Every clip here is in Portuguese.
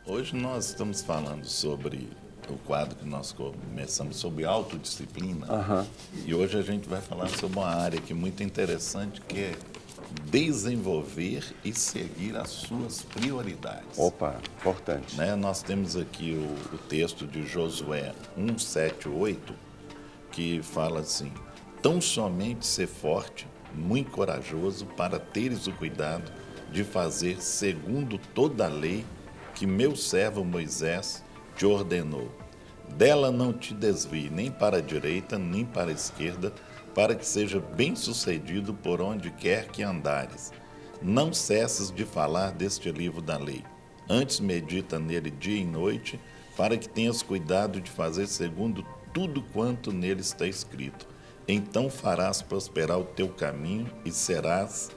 Hoje nós estamos falando sobre o quadro que nós começamos sobre autodisciplina. E hoje a gente vai falar sobre uma área que é muito interessante, que é desenvolver e seguir as suas prioridades. Opa, importante. Né? Nós temos aqui o texto de Josué 1:7-8, que fala assim: tão somente ser forte, muito corajoso, para teres o cuidado de fazer segundo toda a lei que meu servo Moisés te ordenou. Dela não te desvie nem para a direita, nem para a esquerda, para que seja bem-sucedido por onde quer que andares. Não cesses de falar deste livro da lei. Antes medita nele dia e noite, para que tenhas cuidado de fazer segundo tudo quanto nele está escrito. Então farás prosperar o teu caminho e serás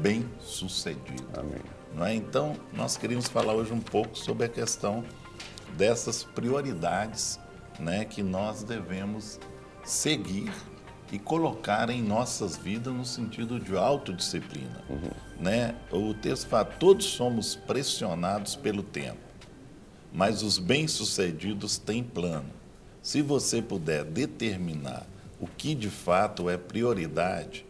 bem-sucedido. Amém. Não é? Então, nós queríamos falar hoje um pouco sobre a questão dessas prioridades, né, que nós devemos seguir e colocar em nossas vidas no sentido de autodisciplina. Né? O texto fala: todos somos pressionados pelo tempo, mas os bem-sucedidos têm plano. Se você puder determinar o que de fato é prioridade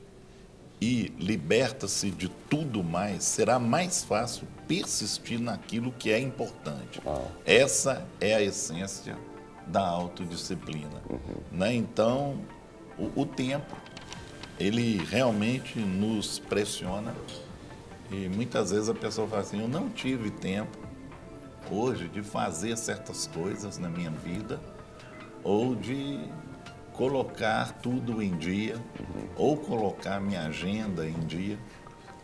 e liberta-se de tudo mais, será mais fácil persistir naquilo que é importante. Essa é a essência da autodisciplina. Né? Então, o tempo, ele realmente nos pressiona e muitas vezes a pessoa fala assim: eu não tive tempo hoje de fazer certas coisas na minha vida, ou de colocar tudo em dia, ou colocar minha agenda em dia,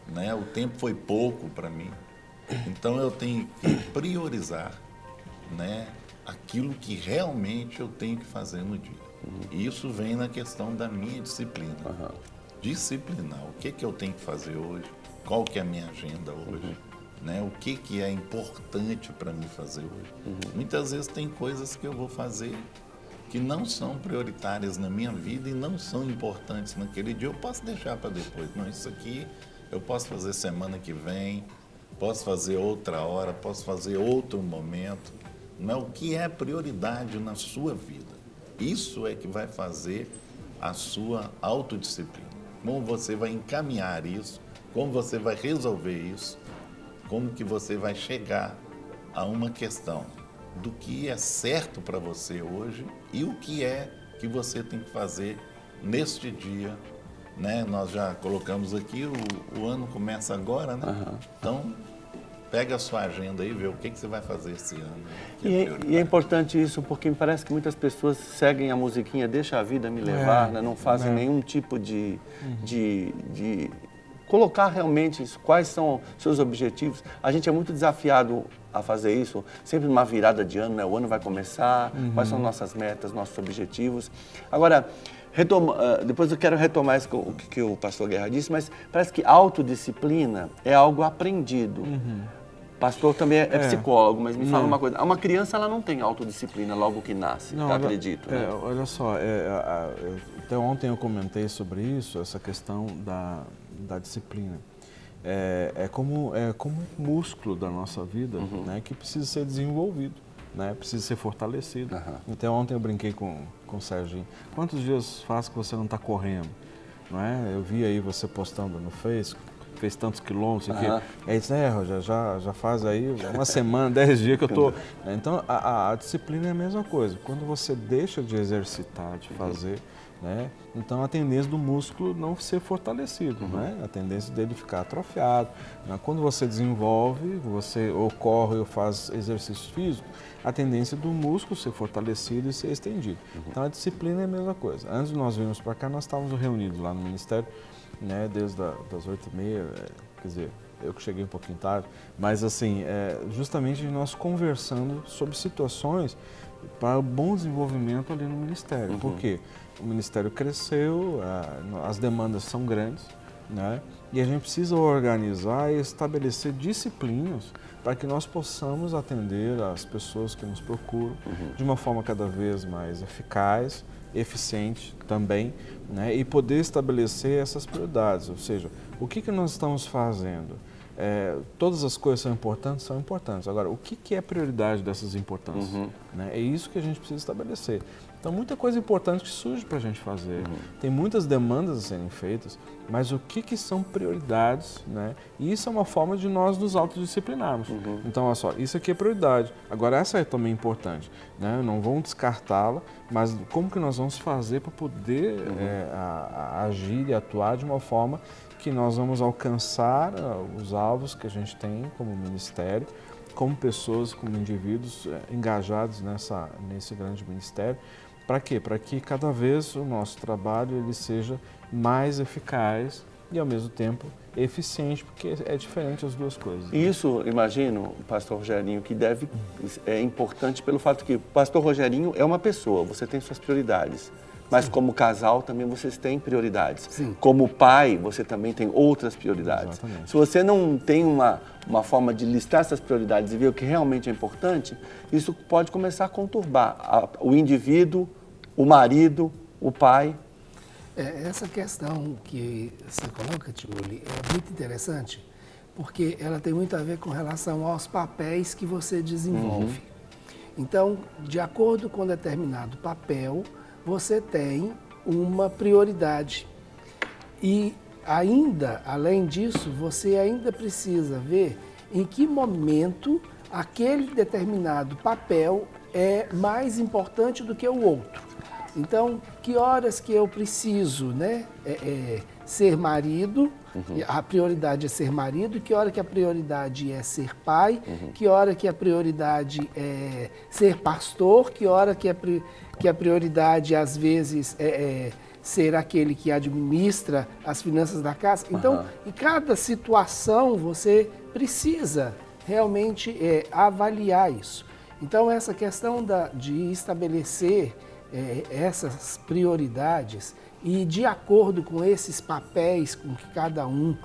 né? O tempo foi pouco para mim. Então eu tenho que priorizar, né, aquilo que realmente eu tenho que fazer no dia. E isso vem na questão da minha disciplina. Disciplinar. O que eu tenho que fazer hoje? Qual que é a minha agenda hoje? Né? O que é importante para mim fazer hoje? Muitas vezes tem coisas que eu vou fazer que não são prioritárias na minha vida e não são importantes naquele dia. Eu posso deixar para depois. Não, isso aqui eu posso fazer semana que vem, posso fazer outra hora, posso fazer outro momento. Não, o que é prioridade na sua vida? Isso é que vai fazer a sua autodisciplina. Como você vai encaminhar isso, como você vai resolver isso, como que você vai chegar a uma questão do que é certo para você hoje e o que é que você tem que fazer neste dia. Né? Nós já colocamos aqui, o ano começa agora, né? Então, pega a sua agenda aí e vê o que você vai fazer esse ano. E é importante isso, porque me parece que muitas pessoas seguem a musiquinha Deixa a Vida Me Levar, né? Não fazem nenhum tipo de colocar realmente isso, quais são seus objetivos. A gente é muito desafiado a fazer isso, sempre numa virada de ano, né? O ano vai começar, quais são nossas metas, nossos objetivos. Agora, depois eu quero retomar isso, o que o pastor Guerra disse, mas parece que autodisciplina é algo aprendido. Pastor também é psicólogo, mas me fala uma coisa. Uma criança, ela não tem autodisciplina logo que nasce, não, acredito. Né? Olha só, até ontem eu comentei sobre isso, essa questão da disciplina. É como um músculo da nossa vida, né, que precisa ser desenvolvido, né, precisa ser fortalecido. Até ontem eu brinquei com o Serginho. Quantos dias faz que você não está correndo? Não é? Eu vi aí você postando no Facebook, fez tantos quilômetros, é isso, Roger, já faz aí uma semana, 10 dias que eu estou... Então, a disciplina é a mesma coisa. Quando você deixa de exercitar, de fazer, né, então a tendência do músculo não ser fortalecido, né, a tendência dele ficar atrofiado. Né? Quando você desenvolve, você ou corre ou faz exercício físico, a tendência do músculo ser fortalecido e ser estendido. Então, a disciplina é a mesma coisa. Antes de nós virmos para cá, nós estávamos reunidos lá no Ministério, né, desde das 8h30, quer dizer, eu que cheguei um pouquinho tarde, mas assim, justamente nós conversando sobre situações para o bom desenvolvimento ali no Ministério. Por quê? O Ministério cresceu, as demandas são grandes, né, e a gente precisa organizar e estabelecer disciplinas para que nós possamos atender as pessoas que nos procuram de uma forma cada vez mais eficaz, eficiente também, né, e poder estabelecer essas prioridades, ou seja, o que nós estamos fazendo? todas as coisas são importantes, são importantes. Agora, o que é prioridade dessas importâncias? Né? É isso que a gente precisa estabelecer. Então, muita coisa importante que surge para a gente fazer. Tem muitas demandas a serem feitas, mas o que são prioridades, né? E isso é uma forma de nós nos autodisciplinarmos. Então, olha só, isso aqui é prioridade. Agora, essa é também importante, né? Não vamos descartá-la, mas como que nós vamos fazer para poder agir e atuar de uma forma que nós vamos alcançar os alvos que a gente tem como ministério, como pessoas, como indivíduos engajados nesse grande ministério. Para quê? Para que cada vez o nosso trabalho ele seja mais eficaz e, ao mesmo tempo, eficiente, porque é diferente as duas coisas. E isso, imagino, pastor Rogerinho, que é importante pelo fato que o pastor Rogerinho é uma pessoa, você tem suas prioridades. Mas como casal também vocês têm prioridades. Sim. Como pai, você também tem outras prioridades. Exatamente. Se você não tem uma forma de listar essas prioridades e ver o que realmente é importante, isso pode começar a conturbar o indivíduo, o marido, o pai. Essa questão que você coloca, Tioli, é muito interessante, porque ela tem muito a ver com relação aos papéis que você desenvolve. Então, de acordo com determinado papel, você tem uma prioridade. E ainda, além disso, você ainda precisa ver em que momento aquele determinado papel é mais importante do que o outro. Então, que horas que eu preciso, né, ser marido, a prioridade é ser marido, que hora que a prioridade é ser pai, que hora que a prioridade é ser pastor, que hora que a prioridade, às vezes, é ser aquele que administra as finanças da casa. Então, em cada situação, você precisa realmente avaliar isso. Então, essa questão de estabelecer essas prioridades e de acordo com esses papéis com que cada um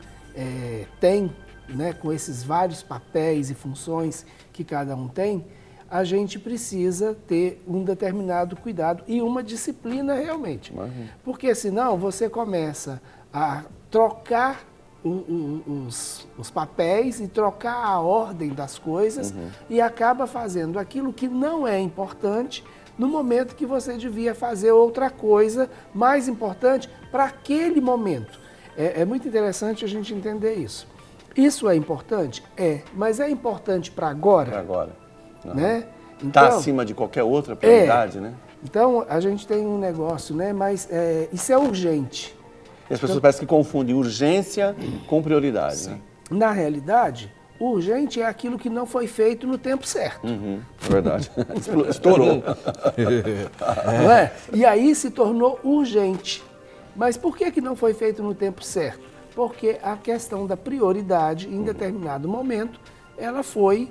tem, né, com esses vários papéis e funções que cada um tem, a gente precisa ter um determinado cuidado e uma disciplina realmente. Porque senão você começa a trocar os papéis e trocar a ordem das coisas e acaba fazendo aquilo que não é importante no momento que você devia fazer outra coisa mais importante para aquele momento. É muito interessante a gente entender isso. Isso é importante? Mas é importante para agora? Para agora. Né? Está acima de qualquer outra prioridade, né? Então, a gente tem um negócio, né? Mas isso é urgente. E as pessoas parecem que confundem urgência com prioridade, né? Na realidade, urgente é aquilo que não foi feito no tempo certo. É verdade. Estourou. Não é? E aí se tornou urgente. Mas por que não foi feito no tempo certo? Porque a questão da prioridade, em determinado momento, ela foi,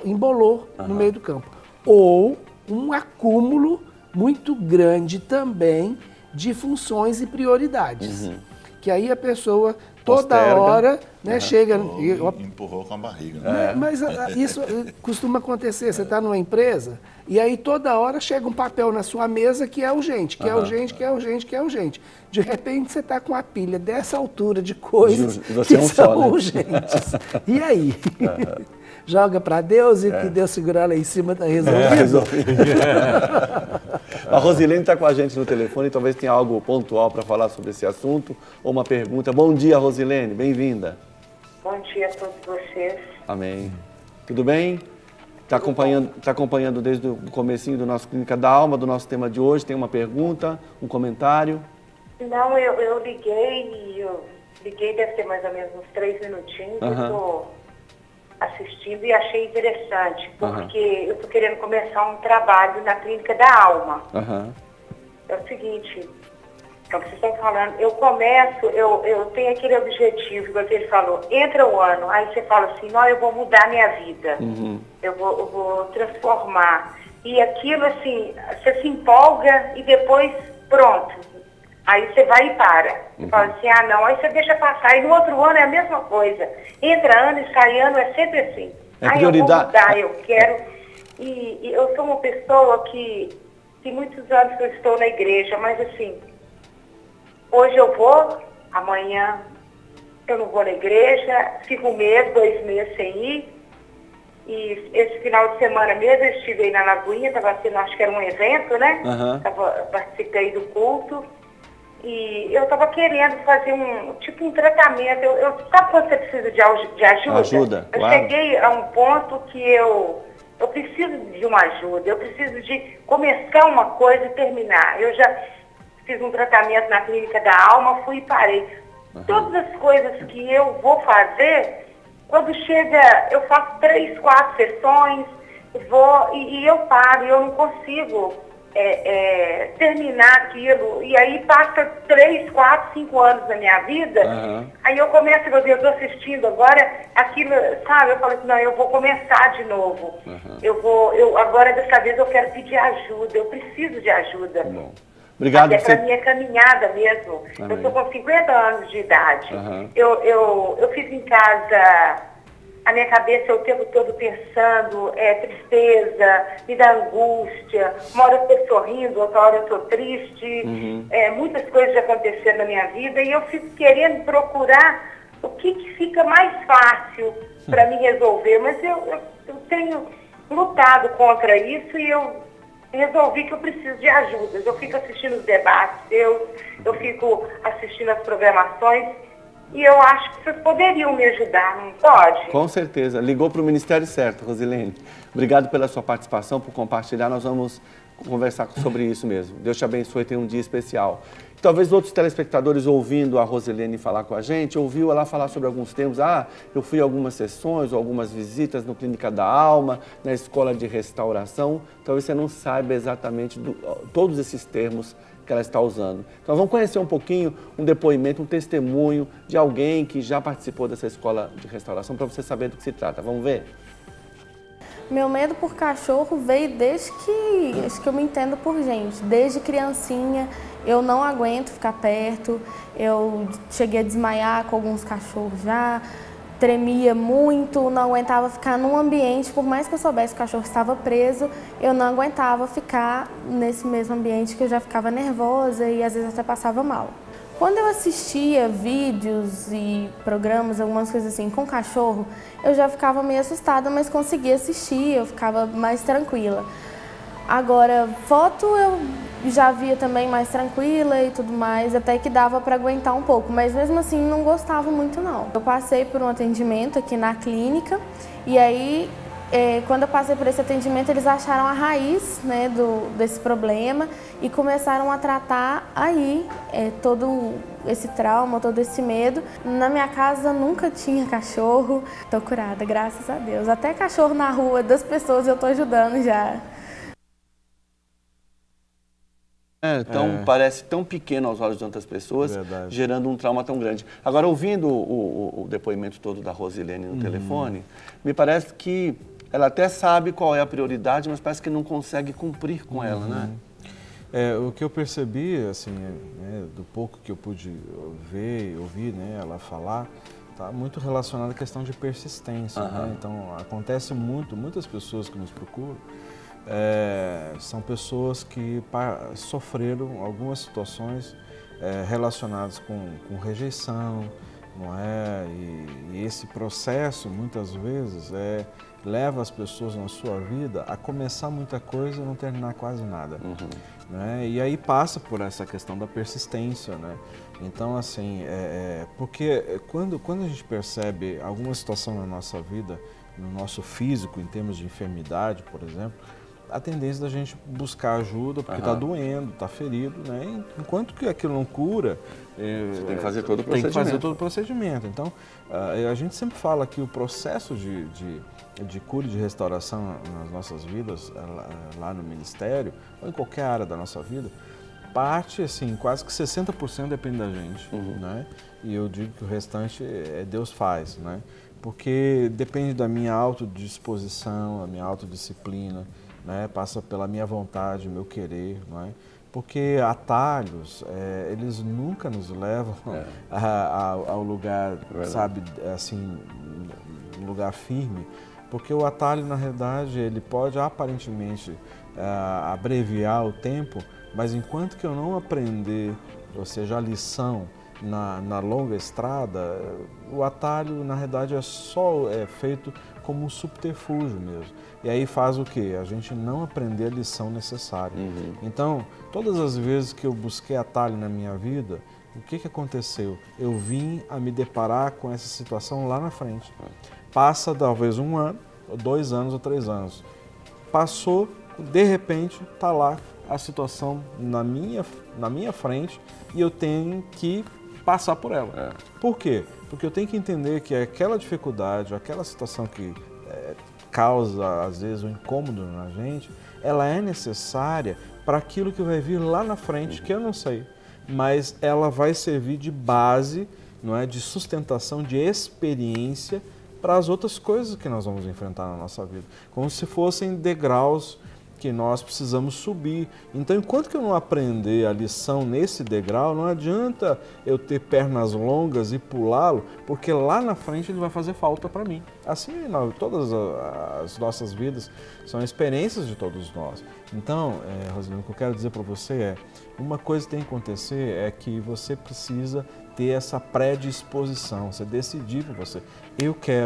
embolou no meio do campo. Ou um acúmulo muito grande também de funções e prioridades. Que aí a pessoa toda hora, né, chega... Empurrou com a barriga. Né? Mas isso costuma acontecer. Você está numa empresa e aí toda hora chega um papel na sua mesa que é urgente, que é urgente, que é urgente, que é urgente. De repente você está com uma pilha dessa altura de coisas que são urgentes. E aí? Joga para Deus e que Deus segurar lá em cima está resolvido. A Rosilene está com a gente no telefone, talvez tenha algo pontual para falar sobre esse assunto ou uma pergunta. Bom dia, Rosilene, bem-vinda. Bom dia a todos vocês. Amém. Tudo bem? Está acompanhando desde o comecinho do nosso Clínica da Alma, do nosso tema de hoje? Tem uma pergunta, um comentário? Não, eu liguei, deve ter mais ou menos uns 3 minutinhos, eu estou assistindo e achei interessante, porque eu estou querendo começar um trabalho na Clínica da Alma. É o seguinte, é o que vocês estão falando, eu tenho aquele objetivo, igual ele falou, entra o ano, aí você fala assim, não, eu vou mudar minha vida, eu vou transformar. E aquilo assim, você se empolga e depois, pronto, aí você vai e para. Você fala assim, não, aí você deixa passar. E no outro ano é a mesma coisa. Entra ano e sai ano, é sempre assim. Prioridade. Eu vou mudar, eu quero. E eu sou uma pessoa que tem muitos anos que eu estou na igreja, mas assim, hoje eu vou, amanhã eu não vou na igreja, fico 1 mês, 2 meses sem ir. E esse final de semana mesmo eu estive aí na Lagoinha, estava sendo, acho que era um evento, né? Participei do culto. E eu estava querendo fazer um tratamento. Sabe quando você precisa de ajuda? Ajuda, eu claro. cheguei a um ponto que eu preciso de uma ajuda, eu preciso de começar uma coisa e terminar. Eu já fiz um tratamento na clínica da alma, fui e parei. Todas as coisas que eu vou fazer, quando chega, eu faço 3, 4 sessões, e eu paro, e eu não consigo terminar aquilo. E aí passa 3, 4, 5 anos da minha vida, aí eu começo, meu Deus, eu estou assistindo agora, aquilo, sabe? Eu falo assim, não, eu vou começar de novo. Agora dessa vez eu quero pedir ajuda, eu preciso de ajuda. Bom. Obrigado. Até para minha caminhada mesmo. Amém. Eu estou com 50 anos de idade. Eu fico em casa, a minha cabeça o tempo todo pensando, tristeza, me dá angústia. Uma hora eu estou sorrindo, outra hora eu estou triste. Muitas coisas já aconteceram na minha vida e eu fico querendo procurar o que fica mais fácil para me resolver. Mas eu tenho lutado contra isso e eu resolvi que eu preciso de ajuda. Eu fico assistindo os debates, eu fico assistindo as programações e eu acho que vocês poderiam me ajudar, não pode? Com certeza. Ligou para o Ministério certo, Rosilene. Obrigado pela sua participação, por compartilhar. Nós vamos conversar sobre isso mesmo. Deus te abençoe, tenha um dia especial. Talvez outros telespectadores ouvindo a Rosilene falar com a gente, ouviu ela falar sobre alguns temas. Eu fui a algumas sessões ou algumas visitas no Clínica da Alma, na Escola de Restauração. Talvez você não saiba exatamente todos esses termos que ela está usando. Então vamos conhecer um pouquinho, um depoimento, um testemunho de alguém que já participou dessa Escola de Restauração, para você saber do que se trata. Vamos ver? Meu medo por cachorro veio desde que, acho que eu me entendo por gente, desde criancinha. Eu não aguento ficar perto, eu cheguei a desmaiar com alguns cachorros já, tremia muito, não aguentava ficar num ambiente, por mais que eu soubesse que o cachorro estava preso, eu não aguentava ficar nesse mesmo ambiente que eu já ficava nervosa e às vezes até passava mal. Quando eu assistia vídeos e programas, algumas coisas assim, com cachorro, eu já ficava meio assustada, mas conseguia assistir, eu ficava mais tranquila. Agora, foto eu já via também mais tranquila e tudo mais, até que dava para aguentar um pouco, mas mesmo assim não gostava muito não. Eu passei por um atendimento aqui na clínica e aí, quando eu passei por esse atendimento, eles acharam a raiz, né, desse problema e começaram a tratar aí todo esse trauma, todo esse medo. Na minha casa nunca tinha cachorro, tô curada, graças a Deus. Até cachorro na rua das pessoas eu tô ajudando já. Então parece tão pequeno aos olhos de tantas pessoas, gerando um trauma tão grande. Agora, ouvindo o depoimento todo da Rosilene no telefone, me parece que ela até sabe qual é a prioridade, mas parece que não consegue cumprir com ela, né? O que eu percebi, assim, do pouco que eu pude ver e ouvir, né, ela falar, está muito relacionado à questão de persistência, né? Então, acontece muitas pessoas que nos procuram, são pessoas que sofreram algumas situações relacionadas com rejeição, não é? E esse processo, muitas vezes, leva as pessoas na sua vida a começar muita coisa e não terminar quase nada. Né? E aí passa por essa questão da persistência, né? Então, assim, porque quando a gente percebe alguma situação na nossa vida, no nosso físico, em termos de enfermidade, por exemplo, a tendência da gente buscar ajuda porque está doendo, está ferido, né? Enquanto que aquilo não cura, você tem que fazer todo o procedimento. Tem que fazer todo o procedimento. Então, a gente sempre fala que o processo de cura e de restauração nas nossas vidas, lá no Ministério, ou em qualquer área da nossa vida, parte, assim, quase que 60% depende da gente, né? E eu digo que o restante Deus faz, né? Porque depende da minha autodisposição, a minha autodisciplina, né? Passa pela minha vontade, meu querer, não é? Porque atalhos, eles nunca nos levam ao lugar, sabe, assim, um lugar firme, porque o atalho, na realidade, ele pode aparentemente abreviar o tempo, mas enquanto que eu não aprender, ou seja, a lição na longa estrada, o atalho, na realidade, é feito como um subterfúgio mesmo. E aí faz o quê? A gente não aprender a lição necessária. Então, todas as vezes que eu busquei atalho na minha vida, o que aconteceu? Eu vim a me deparar com essa situação lá na frente. Passa talvez 1 ano, 2 anos ou 3 anos. Passou, de repente, está lá a situação na minha frente e eu tenho que passar por ela. Por quê? Porque eu tenho que entender que aquela dificuldade, aquela situação que causa, às vezes, um incômodo na gente, ela é necessária para aquilo que vai vir lá na frente, que eu não sei. Mas ela vai servir de base, não é, de sustentação, de experiência para as outras coisas que nós vamos enfrentar na nossa vida. Como se fossem degraus que nós precisamos subir. Então, enquanto que eu não aprender a lição nesse degrau, não adianta eu ter pernas longas e pulá-lo, porque lá na frente ele vai fazer falta para mim. Assim, todas as nossas vidas são experiências de todos nós. Então, Rosilene, o que eu quero dizer para você é, uma coisa que tem que acontecer é que você precisa ter essa predisposição, você decidir por você.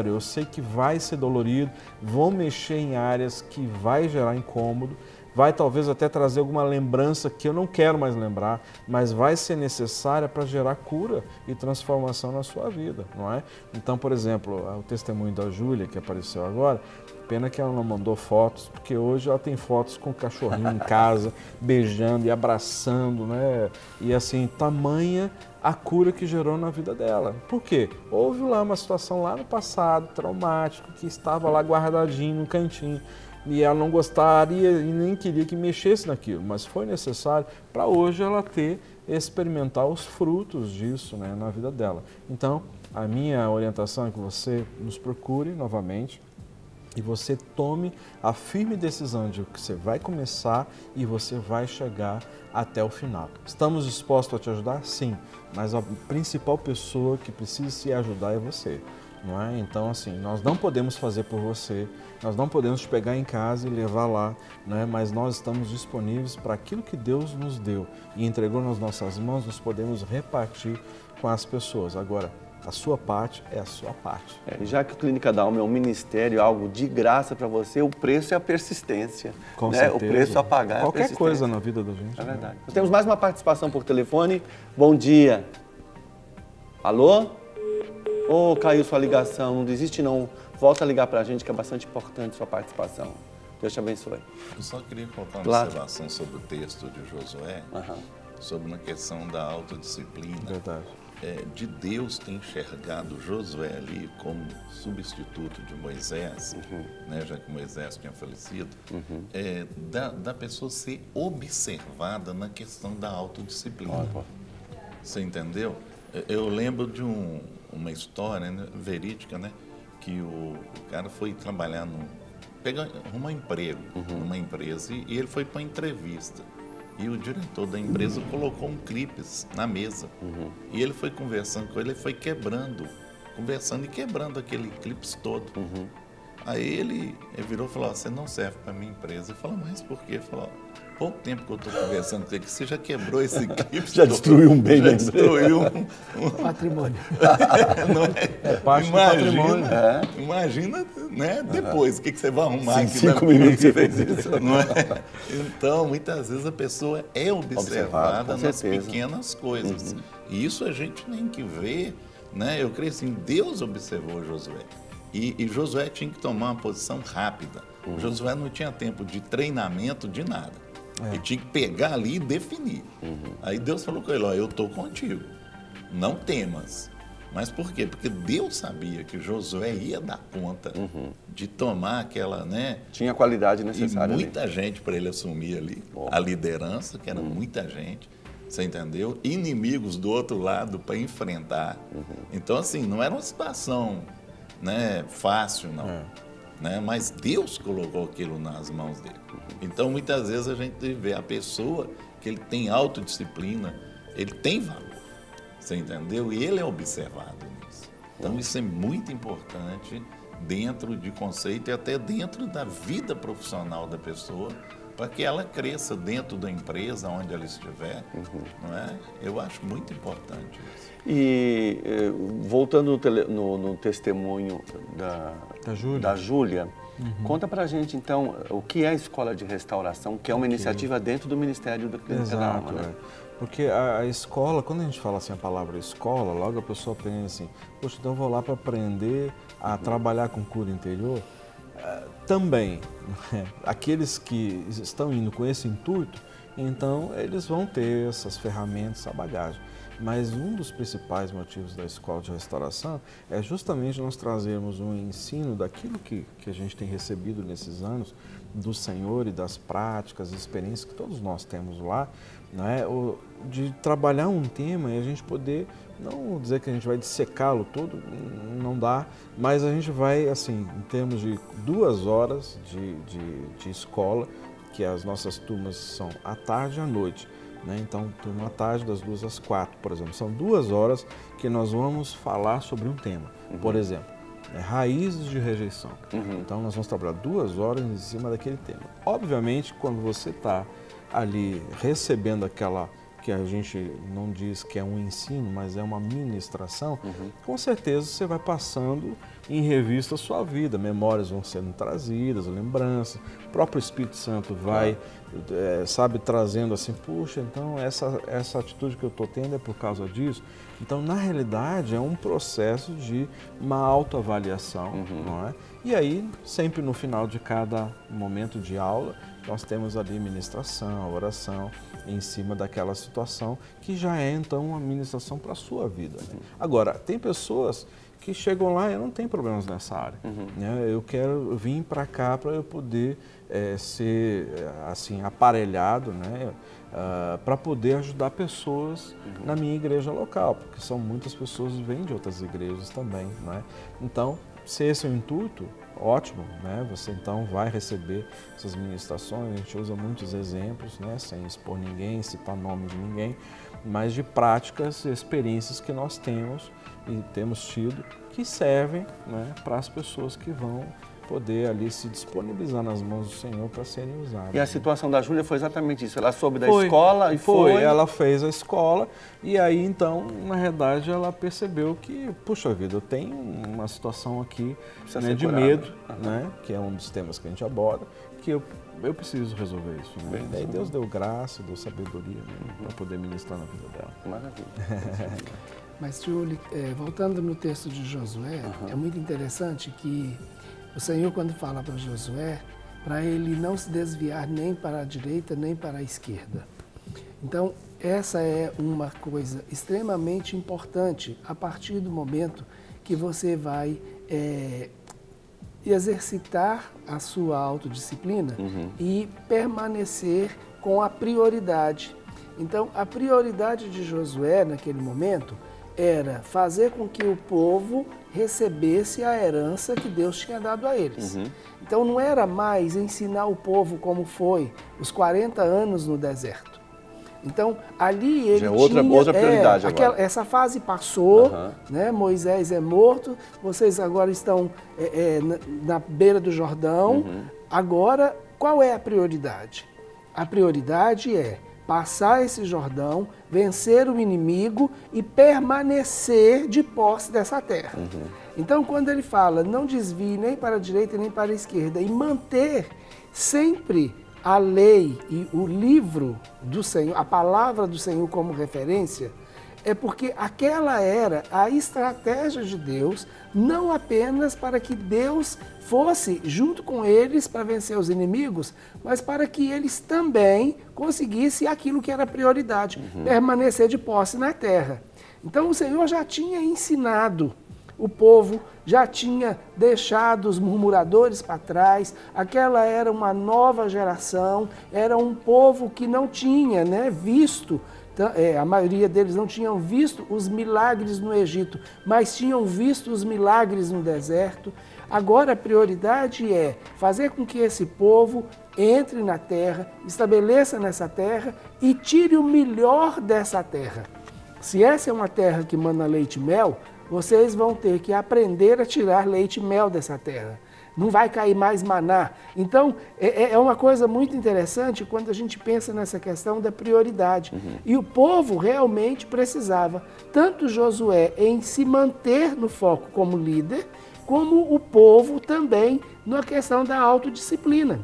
Eu sei que vai ser dolorido, vou mexer em áreas que vai gerar incômodo, vai talvez até trazer alguma lembrança que eu não quero mais lembrar, mas vai ser necessária para gerar cura e transformação na sua vida, não é? Então, por exemplo, o testemunho da Júlia, que apareceu agora, pena que ela não mandou fotos, porque hoje ela tem fotos com o cachorrinho em casa, beijando e abraçando, né? E assim, tamanha a cura que gerou na vida dela. Por quê? Houve lá uma situação lá no passado, traumática, que estava lá guardadinho no cantinho, e ela não gostaria e nem queria que mexesse naquilo, mas foi necessário para hoje ela experimentar os frutos disso, né, na vida dela. Então, a minha orientação é que você nos procure novamente e você tome a firme decisão de que você vai começar e você vai chegar até o final. Estamos dispostos a te ajudar? Sim, mas a principal pessoa que precisa se ajudar é você. Não é? Então, assim, nós não podemos fazer por você, nós não podemos te pegar em casa e levar lá, né? Mas nós estamos disponíveis para aquilo que Deus nos deu e entregou nas nossas mãos, nós podemos repartir com as pessoas. Agora, a sua parte é a sua parte. Já que o Clínica da Alma é um ministério, algo de graça para você, o preço é a persistência. Com né? certeza. O preço a pagar é a qualquer persistência. coisa na vida da gente. É verdade. Nós temos mais uma participação por telefone. Bom dia. Alô? Caiu sua ligação, não desiste não. Volta a ligar para a gente que é bastante importante sua participação. Deus te abençoe. Eu só queria colocar uma observação sobre o texto de Josué, sobre uma questão da autodisciplina. Verdade. De Deus ter enxergado Josué ali como substituto de Moisés, né, já que Moisés tinha falecido, da pessoa ser observada na questão da autodisciplina. Você entendeu? Eu lembro de uma história, né, verídica, né, que o cara foi trabalhar, arrumar emprego numa empresa e ele foi para uma entrevista. E o diretor da empresa colocou um clipes na mesa. E ele foi conversando com ele, foi conversando e quebrando aquele clipes todo. Aí ele virou e falou, você não serve para minha empresa. Eu falei, mas por quê? Ele falou, pouco tempo que eu estou conversando com ele, que você já quebrou esse clipe. Já destruiu um bem. Já destruiu um patrimônio. Não é parte do patrimônio. Imagina, né, depois, o que você vai arrumar aqui. 5 minutos você fez isso. Não é? Então, muitas vezes a pessoa é observada nas pequenas coisas. E isso a gente tem que ver, né? Eu creio assim, Deus observou Josué. E Josué tinha que tomar uma posição rápida. Josué não tinha tempo de treinamento, de nada. Ele tinha que pegar ali e definir. Aí Deus falou com ele, eu estou contigo, não temas. Mas por quê? Porque Deus sabia que Josué ia dar conta de tomar aquela, né? Tinha a qualidade necessária. E muita gente para ele assumir ali a liderança, que era muita gente, você entendeu? Inimigos do outro lado para enfrentar. Então, assim, não era uma situação, né, fácil, não. Né? Mas Deus colocou aquilo nas mãos dele. Então, muitas vezes a gente vê a pessoa que ele tem autodisciplina, ele tem valor, você entendeu? E ele é observado nisso. Então, isso é muito importante dentro de conceito e até dentro da vida profissional da pessoa, para que ela cresça dentro da empresa onde ela estiver, não é? Eu acho muito importante isso. E voltando no testemunho da Júlia, conta pra gente então o que é a Escola de Restauração, que é uma iniciativa dentro do Ministério da Clínica da Alma, né? Porque a escola, quando a gente fala assim a palavra escola, logo a pessoa pensa assim, poxa, então eu vou lá para aprender a trabalhar com cura interior. Também, aqueles que estão indo com esse intuito, então eles vão ter essas ferramentas, essa bagagem. Mas um dos principais motivos da Escola de Restauração é justamente nós trazermos um ensino daquilo que a gente tem recebido nesses anos do Senhor e das práticas, experiências que todos nós temos lá, né? De trabalhar um tema e a gente poder, não dizer que a gente vai dissecá-lo todo, não dá, mas a gente vai, assim, em termos de 2 horas de escola, que as nossas turmas são à tarde e à noite, né? Então, turma à tarde, das 2 às 4, por exemplo. São 2 horas que nós vamos falar sobre um tema. Por exemplo, raízes de rejeição. Então, nós vamos trabalhar 2 horas em cima daquele tema. Obviamente, quando você está ali recebendo aquela, que a gente não diz que é um ensino, mas é uma ministração, com certeza você vai passando em revista a sua vida, memórias vão sendo trazidas, lembranças, o próprio Espírito Santo vai, sabe, trazendo assim, puxa, então essa atitude que eu estou tendo é por causa disso. Então, na realidade, é um processo de uma autoavaliação, não é? E aí, sempre no final de cada momento de aula, nós temos ali ministração, oração, em cima daquela situação, que já é, então, uma ministração para a sua vida, né? Agora, tem pessoas que chegam lá e não tem problemas nessa área, né? Eu quero vir para cá para eu poder ser, assim, aparelhado, né? Para poder ajudar pessoas na minha igreja local, porque são muitas pessoas que vêm de outras igrejas também, né? Então, se esse é o intuito, ótimo, né? Você então vai receber essas ministrações, a gente usa muitos exemplos, né? Sem expor ninguém, citar nome de ninguém, mas de práticas e experiências que nós temos e temos tido, que servem, né, para as pessoas que vão poder ali se disponibilizar nas mãos do Senhor para serem usadas. E a situação da Júlia foi exatamente isso, ela soube da escola e ela fez a escola e aí então, na verdade, ela percebeu que, puxa vida, eu tenho uma situação aqui, né, de medo, né, que é um dos temas que a gente aborda, que eu preciso resolver isso, né? E daí Deus deu graça, deu sabedoria, né, para poder ministrar na vida dela. Maravilha. Mas, Julie, voltando no texto de Josué, é muito interessante que o Senhor, quando fala para Josué, para ele não se desviar nem para a direita, nem para a esquerda. Então, essa é uma coisa extremamente importante a partir do momento que você vai exercitar a sua autodisciplina e permanecer com a prioridade. Então, a prioridade de Josué, naquele momento, era fazer com que o povo recebesse a herança que Deus tinha dado a eles. Então não era mais ensinar o povo como foi os 40 anos no deserto. Então ali ele já outra prioridade agora. Essa fase passou, né? Moisés é morto, vocês agora estão na beira do Jordão. Agora, qual é a prioridade? A prioridade é passar esse Jordão, vencer o inimigo e permanecer de posse dessa terra. Então, quando ele fala, não desvie nem para a direita nem para a esquerda, e manter sempre a lei e o livro do Senhor, a palavra do Senhor como referência, é porque aquela era a estratégia de Deus, não apenas para que Deus fosse junto com eles para vencer os inimigos, mas para que eles também conseguissem aquilo que era prioridade, permanecer de posse na terra. Então o Senhor já tinha ensinado o povo, já tinha deixado os murmuradores para trás, aquela era uma nova geração, era um povo que não tinha, né, visto, a maioria deles não tinham visto os milagres no Egito, mas tinham visto os milagres no deserto. Agora a prioridade é fazer com que esse povo entre na terra, estabeleça nessa terra e tire o melhor dessa terra. Se essa é uma terra que manda leite e mel, vocês vão ter que aprender a tirar leite e mel dessa terra. não vai cair mais maná. Então, é uma coisa muito interessante quando a gente pensa nessa questão da prioridade. E o povo realmente precisava, tanto Josué em se manter no foco como líder, como o povo também na questão da autodisciplina.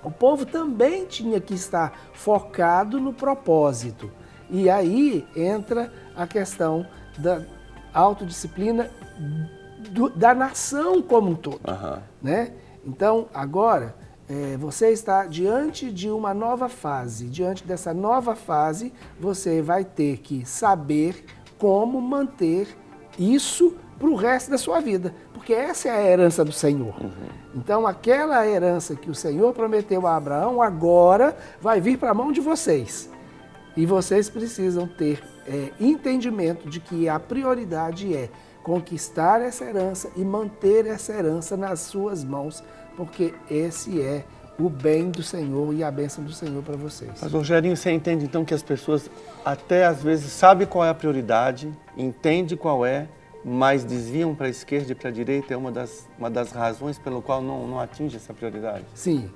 O povo também tinha que estar focado no propósito. E aí entra a questão da autodisciplina da nação como um todo. Né? Então, agora, você está diante de uma nova fase. Diante dessa nova fase, você vai ter que saber como manter isso para o resto da sua vida, porque essa é a herança do Senhor. Então, aquela herança que o Senhor prometeu a Abraão, agora vai vir para a mão de vocês. E vocês precisam ter entendimento de que a prioridade é conquistar essa herança e manter essa herança nas suas mãos, porque esse é o bem do Senhor e a bênção do Senhor para vocês. Mas, Rogerinho, você entende então que as pessoas até às vezes sabem qual é a prioridade, entende qual é, mas desviam para a esquerda e para a direita, é uma das razões pelo qual não atinge essa prioridade? Sim.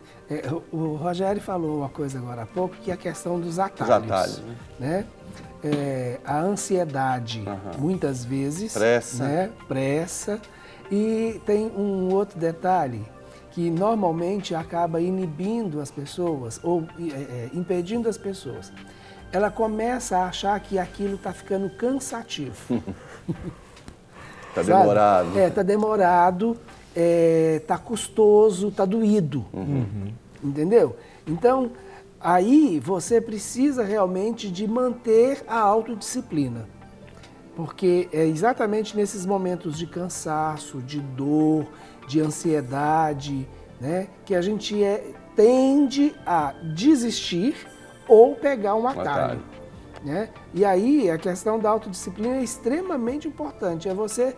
O Rogério falou uma coisa agora há pouco, que é a questão dos atalhos. Os atalhos, né? A ansiedade, muitas vezes. Pressa. Né? Pressa. E tem um outro detalhe, que normalmente acaba inibindo as pessoas, ou impedindo as pessoas. Ela começa a achar que aquilo está ficando cansativo. Está demorado. Está demorado, está custoso, está doído. Entendeu? Então, aí você precisa realmente de manter a autodisciplina. Porque é exatamente nesses momentos de cansaço, de dor, de ansiedade, né, que a gente tende a desistir ou pegar um atalho. Né? E aí a questão da autodisciplina é extremamente importante, é você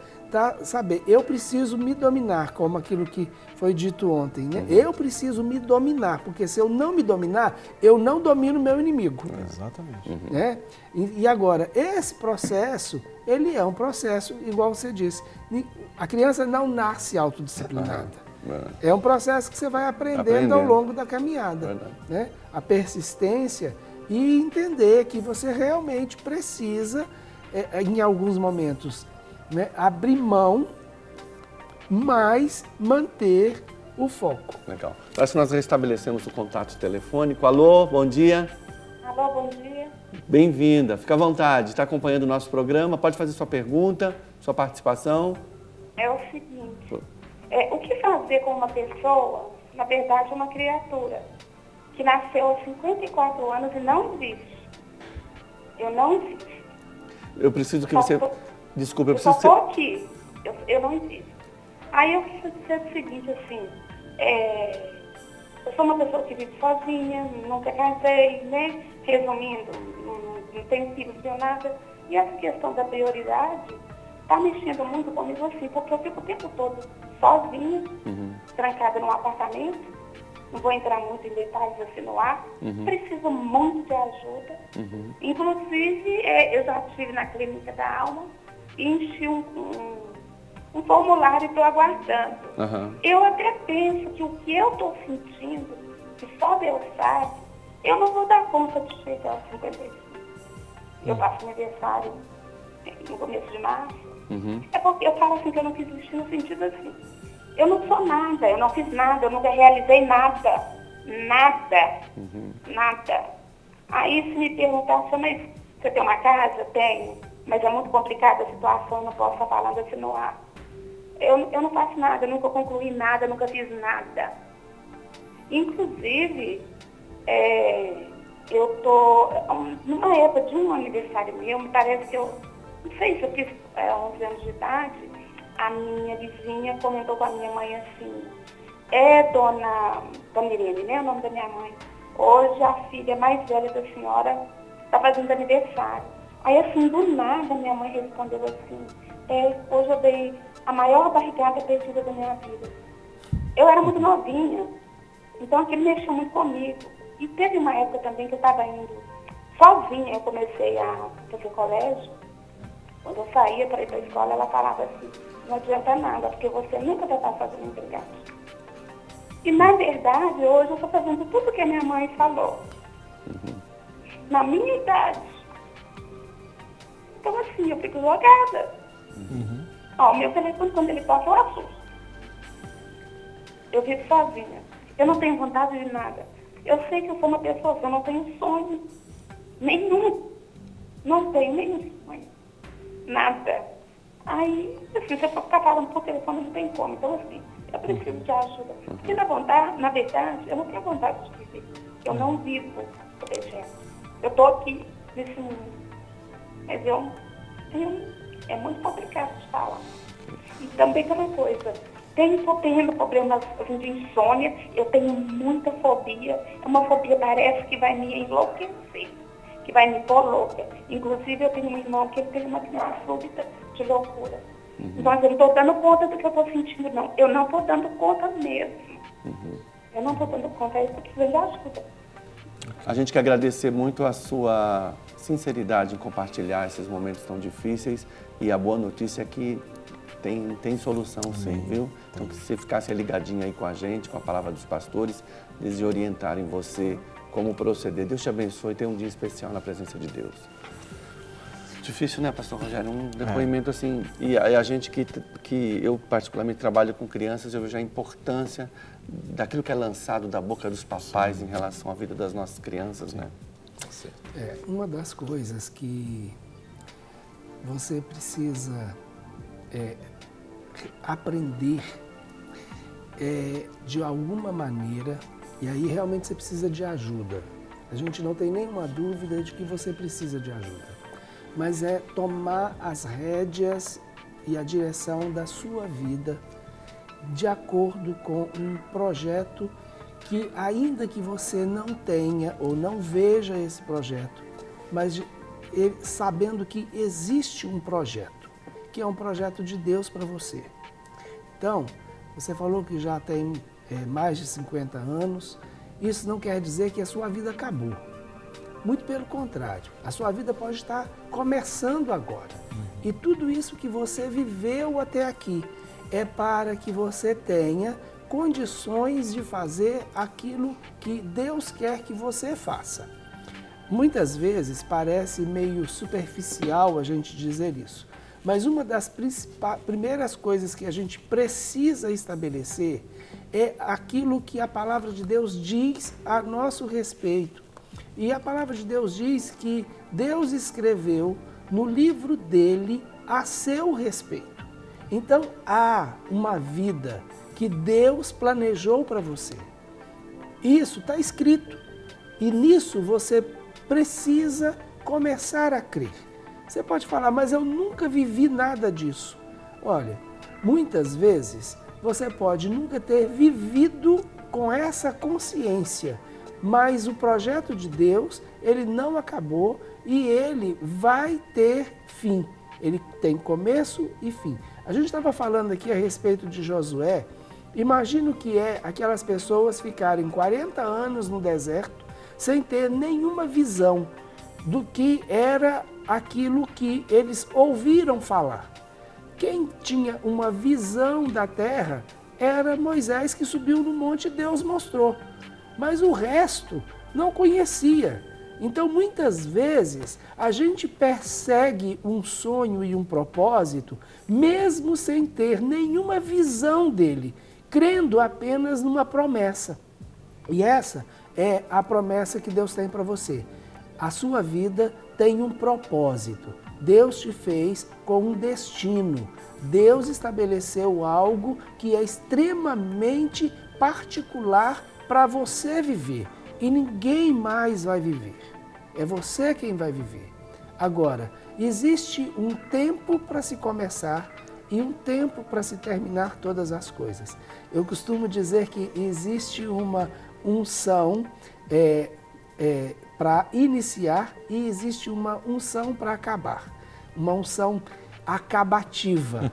saber, eu preciso me dominar, como aquilo que foi dito ontem, né? Eu preciso me dominar, porque se eu não me dominar, eu não domino o meu inimigo. Exatamente. Né? E agora, esse processo, ele é um processo, igual você disse, a criança não nasce autodisciplinada. É um processo que você vai aprendendo ao longo da caminhada. Né? A persistência e entender que você realmente precisa, em alguns momentos, né, abrir mão, mas manter o foco. Legal. Parece que nós restabelecemos o contato telefônico. Alô, bom dia. Alô, bom dia. Bem-vinda. Fica à vontade. Está acompanhando o nosso programa. Pode fazer sua pergunta, sua participação. É o seguinte, o que fazer com uma pessoa, na verdade uma criatura, que nasceu há 54 anos e não existe? Eu não existo. Eu preciso que você... Desculpa, eu preciso... preciso... Eu só estou aqui. Eu não existo. Aí eu preciso dizer o seguinte, assim, eu sou uma pessoa que vive sozinha, nunca casei, né? Resumindo, não tenho filhos, não tenho nada. E essa questão da prioridade está mexendo muito comigo, assim, porque eu fico o tempo todo sozinha, trancada num apartamento. Não vou entrar muito em detalhes assim no ar. Preciso muito de ajuda. Inclusive, eu já estive na clínica da alma e enchi um formulário e estou aguardando. Eu até penso que o que eu estou sentindo, que só Deus sabe, eu não vou dar conta de chegar aos 55. Eu faço aniversário no começo de março. É porque eu falo assim que eu não quis existir no sentido assim. Eu não sou nada, eu não fiz nada, eu nunca realizei nada. Nada. Nada. Aí se me perguntasse, mas você tem uma casa? Tenho. Mas é muito complicada a situação, não posso estar falando assim no ar. Eu não faço nada, eu nunca concluí nada, nunca fiz nada. Inclusive, eu estou, numa época de um aniversário meu, me parece que não sei se eu fiz 11 anos de idade, a minha vizinha comentou com a minha mãe assim, dona Irene, né, o nome da minha mãe, hoje a filha mais velha da senhora está fazendo aniversário. Aí assim, do nada, minha mãe respondeu assim, hoje eu dei a maior barrigada perdida da minha vida. Eu era muito novinha, então aquilo mexeu muito comigo. E teve uma época também que eu estava indo sozinha, eu comecei a fazer colégio. Quando eu saía para ir para a escola, ela falava assim, não adianta nada, porque você nunca vai estar fazendo empregado. E, na verdade, hoje eu estou fazendo tudo que a minha mãe falou. Na minha idade. Então, assim, eu fico jogada. Ó, o meu telefone, quando ele toca, eu assusto. Eu vivo sozinha. Eu não tenho vontade de nada. Eu sei que eu sou uma pessoa que eu não tenho sonho nenhum. Não tenho nenhum sonho. Nada. Aí, assim, se eu for ficar falando por telefone, não tem como. Então, assim, eu preciso de ajuda. Porque, na verdade, eu não tenho vontade de viver. Eu não vivo protegendo. Eu estou aqui, nesse mundo. Mas é muito complicado de falar. E também tem uma coisa. Estou tendo problemas assim, de insônia. Eu tenho muita fobia. É uma fobia, parece que vai me enlouquecer. Que vai me pôr louca. Inclusive, eu tenho um irmão que ele tem uma crise súbita de loucura. Então, eu não estou dando conta do que eu estou sentindo, não. Eu não estou dando conta mesmo. Eu não estou dando conta. Aí eu preciso de ajuda. A gente quer agradecer muito a sua sinceridade em compartilhar esses momentos tão difíceis. E a boa notícia é que tem solução sim, viu? Então, que você ficasse ligadinho aí com a gente, com a palavra dos pastores, eles orientarem você como proceder. Deus te abençoe, tenha um dia especial na presença de Deus. Difícil, né, pastor Rogério? Um depoimento assim, e a gente que eu particularmente trabalho com crianças, eu vejo a importância daquilo que é lançado da boca dos papais em relação à vida das nossas crianças, né? Uma das coisas que você precisa aprender de alguma maneira, e aí realmente você precisa de ajuda. A gente não tem nenhuma dúvida de que você precisa de ajuda. Mas é tomar as rédeas e a direção da sua vida de acordo com um projeto que, ainda que você não tenha ou não veja esse projeto, mas sabendo que existe um projeto, que é um projeto de Deus para você. Então, você falou que já tem mais de 50 anos, isso não quer dizer que a sua vida acabou. Muito pelo contrário, a sua vida pode estar começando agora. E tudo isso que você viveu até aqui é para que você tenha condições de fazer aquilo que Deus quer que você faça. Muitas vezes parece meio superficial a gente dizer isso, mas uma das primeiras coisas que a gente precisa estabelecer é aquilo que a palavra de Deus diz a nosso respeito. E a palavra de Deus diz que Deus escreveu no livro dele a seu respeito. Então, há uma vida que Deus planejou para você. Isso está escrito. E nisso você precisa começar a crer. Você pode falar, mas eu nunca vivi nada disso. Olha, muitas vezes você pode nunca ter vivido com essa consciência, mas o projeto de Deus, ele não acabou e ele vai ter fim. Ele tem começo e fim. A gente estava falando aqui a respeito de Josué. Imagina o que é aquelas pessoas ficarem 40 anos no deserto sem ter nenhuma visão do que era aquilo que eles ouviram falar. Quem tinha uma visão da terra era Moisés, que subiu no monte e Deus mostrou. Mas o resto não conhecia. Então, muitas vezes, a gente persegue um sonho e um propósito, mesmo sem ter nenhuma visão dele, crendo apenas numa promessa. E essa é a promessa que Deus tem para você. A sua vida tem um propósito. Deus te fez com um destino. Deus estabeleceu algo que é extremamente particular para você viver. E ninguém mais vai viver. É você quem vai viver. Agora, existe um tempo para se começar e um tempo para se terminar todas as coisas. Eu costumo dizer que existe uma unção para iniciar e existe uma unção para acabar. Uma unção acabativa.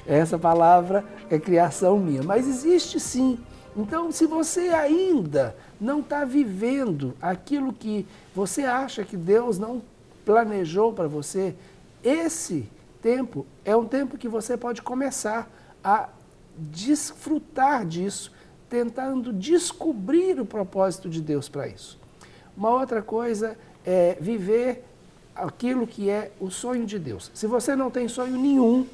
Essa palavra é criação minha, mas existe sim. Então, se você ainda não está vivendo aquilo que você acha que Deus não planejou para você, esse tempo é um tempo que você pode começar a desfrutar disso, tentando descobrir o propósito de Deus para isso. Uma outra coisa é viver aquilo que é o sonho de Deus. Se você não tem sonho nenhum,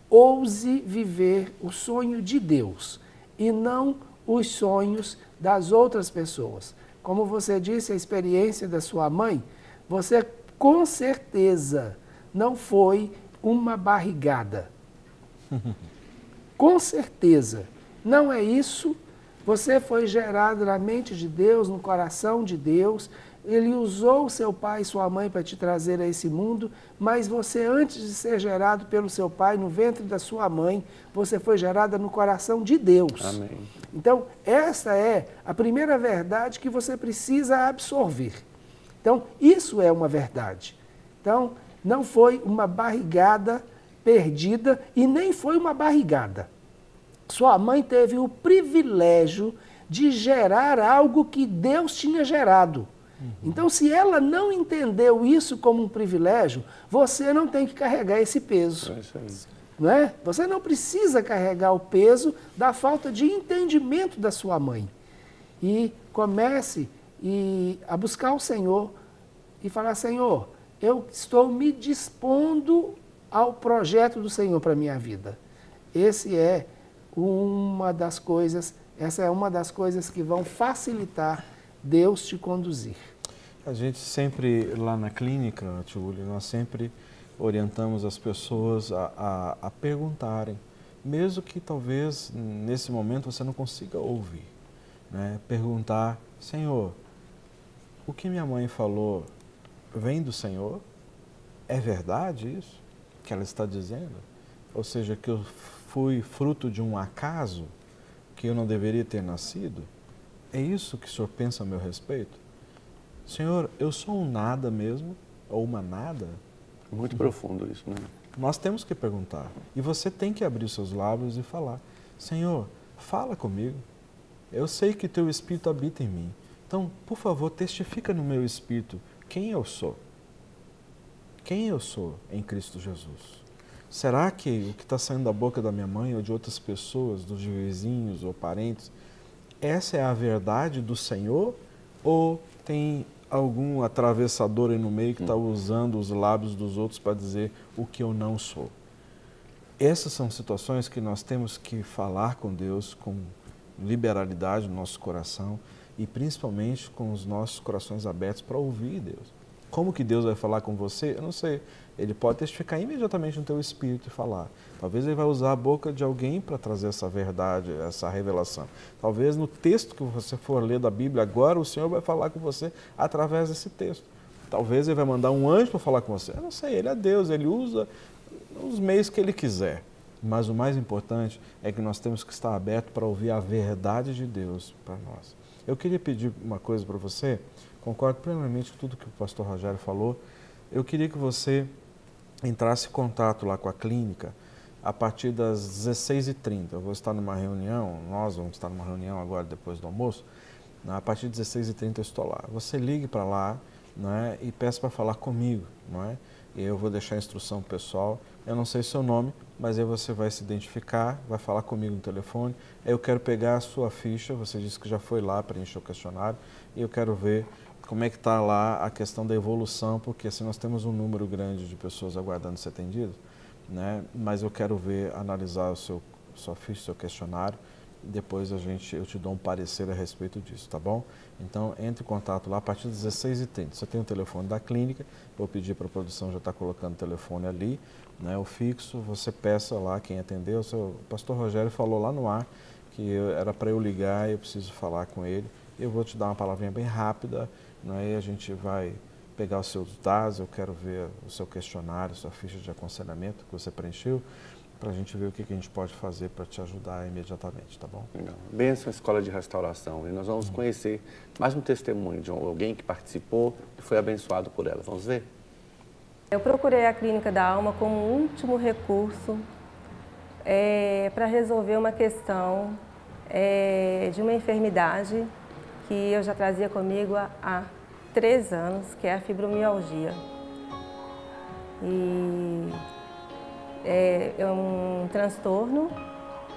ouse viver o sonho de Deus e não os sonhos das outras pessoas. Como você disse, a experiência da sua mãe, você com certeza não foi uma barrigada. Com certeza. Não é isso. Você foi gerado na mente de Deus, no coração de Deus. Ele usou seu pai e sua mãe para te trazer a esse mundo, mas você, antes de ser gerado pelo seu pai, no ventre da sua mãe, você foi gerada no coração de Deus. Amém. Então, essa é a primeira verdade que você precisa absorver. Então, isso é uma verdade. Então, não foi uma barrigada perdida e nem foi uma barrigada. Sua mãe teve o privilégio de gerar algo que Deus tinha gerado. Então, se ela não entendeu isso como um privilégio, você não tem que carregar esse peso. É isso aí. Não é? Você não precisa carregar o peso da falta de entendimento da sua mãe. E comece a buscar o Senhor e falar: Senhor, eu estou me dispondo ao projeto do Senhor para a minha vida. Essa é uma das coisas que vão facilitar Deus te conduzir. A gente sempre, lá na clínica, tio Uli, nós sempre orientamos as pessoas a perguntarem, mesmo que talvez nesse momento você não consiga ouvir, né? Perguntar: Senhor, o que minha mãe falou vem do Senhor? É verdade isso que ela está dizendo? Ou seja, que eu fui fruto de um acaso, que eu não deveria ter nascido? É isso que o Senhor pensa a meu respeito? Senhor, eu sou um nada mesmo? Ou uma nada? Muito profundo isso, né? Nós temos que perguntar. E você tem que abrir seus lábios e falar: Senhor, fala comigo. Eu sei que teu Espírito habita em mim. Então, por favor, testifica no meu espírito quem eu sou. Quem eu sou em Cristo Jesus. Será que o que está saindo da boca da minha mãe ou de outras pessoas, dos vizinhos ou parentes, essa é a verdade do Senhor? Ou tem algum atravessador aí no meio que está usando os lábios dos outros para dizer o que eu não sou? Essas são situações que nós temos que falar com Deus com liberalidade no nosso coração e principalmente com os nossos corações abertos para ouvir Deus. Como que Deus vai falar com você? Eu não sei. Ele pode testificar imediatamente no teu espírito e falar. Talvez ele vai usar a boca de alguém para trazer essa verdade, essa revelação. Talvez no texto que você for ler da Bíblia agora, o Senhor vai falar com você através desse texto. Talvez ele vai mandar um anjo para falar com você. Eu não sei, ele é Deus, ele usa os meios que ele quiser. Mas o mais importante é que nós temos que estar abertos para ouvir a verdade de Deus para nós. Eu queria pedir uma coisa para você. Concordo plenamente com tudo que o pastor Rogério falou. Eu queria que você entrasse em contato lá com a clínica a partir das 16h30. Eu vou estar numa reunião, nós vamos estar numa reunião agora depois do almoço. A partir de 16h30 eu estou lá. Você ligue para lá, né, e peça para falar comigo. Não é? E eu vou deixar a instrução para o pessoal. Eu não sei o seu nome, mas aí você vai se identificar, vai falar comigo no telefone. Eu quero pegar a sua ficha, você disse que já foi lá preencher o questionário, e eu quero ver como é que está lá a questão da evolução, porque assim nós temos um número grande de pessoas aguardando ser atendidas, né? Mas eu quero ver, analisar sua ficha, seu questionário, e depois eu te dou um parecer a respeito disso, tá bom? Então, entre em contato lá a partir das 16h30. Você tem o telefone da clínica, vou pedir para a produção já estar colocando o telefone ali, né, o fixo, você peça lá quem atendeu. O pastor Rogério falou lá no ar que era para eu ligar e eu preciso falar com ele. Eu vou te dar uma palavrinha bem rápida, né, e a gente vai pegar os seus dados, eu quero ver o seu questionário, sua ficha de aconselhamento que você preencheu, para a gente ver o que a gente pode fazer para te ajudar imediatamente, tá bom? Legal. Bênção Escola de Restauração. E nós vamos conhecer mais um testemunho de alguém que participou e foi abençoado por ela. Vamos ver? Eu procurei a Clínica da Alma como último recurso para resolver uma questão de uma enfermidade que eu já trazia comigo há 3 anos, que é a fibromialgia. E é um transtorno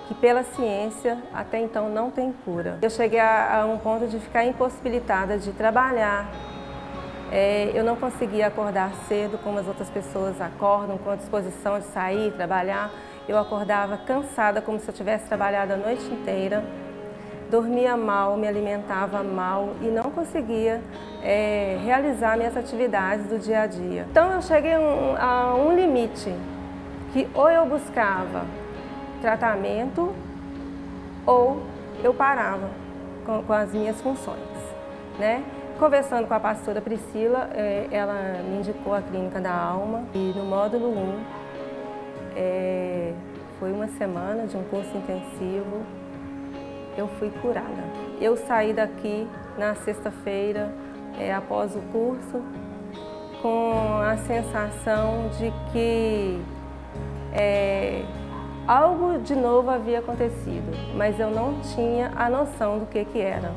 que pela ciência até então não tem cura. Eu cheguei a um ponto de ficar impossibilitada de trabalhar. Eu não conseguia acordar cedo como as outras pessoas acordam, com a disposição de sair, trabalhar. Eu acordava cansada, como se eu tivesse trabalhado a noite inteira. Dormia mal, me alimentava mal e não conseguia realizar minhas atividades do dia a dia. Então eu cheguei a um limite, que ou eu buscava tratamento ou eu parava com as minhas funções, né? Conversando com a pastora Priscila, ela me indicou a Clínica da Alma e no módulo 1 foi uma semana de um curso intensivo, eu fui curada. Eu saí daqui na sexta-feira, após o curso, com a sensação de que algo de novo havia acontecido, mas eu não tinha a noção do que era.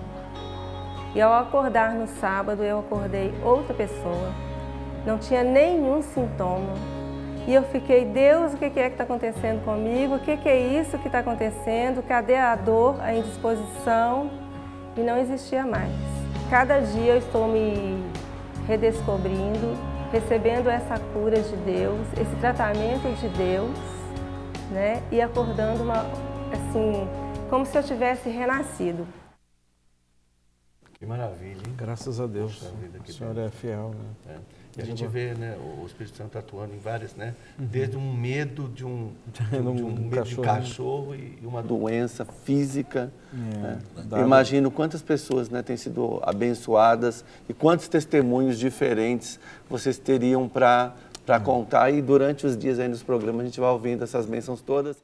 E ao acordar no sábado, eu acordei outra pessoa, não tinha nenhum sintoma. E eu fiquei, Deus, o que é que está acontecendo comigo? O que é isso que está acontecendo? Cadê a dor, a indisposição? E não existia mais. Cada dia eu estou me redescobrindo, recebendo essa cura de Deus, esse tratamento de Deus, né? E acordando assim, como se eu tivesse renascido. Que maravilha, hein? Graças a Deus. Poxa vida, O Senhor é fiel, né? E a gente vê, né, o Espírito Santo atuando em várias, né? Desde um medo de um medo de cachorro e uma doença física. Né? Imagino quantas pessoas, né, têm sido abençoadas e quantos testemunhos diferentes vocês teriam para contar. E durante os dias aí nos programas a gente vai ouvindo essas bênçãos todas.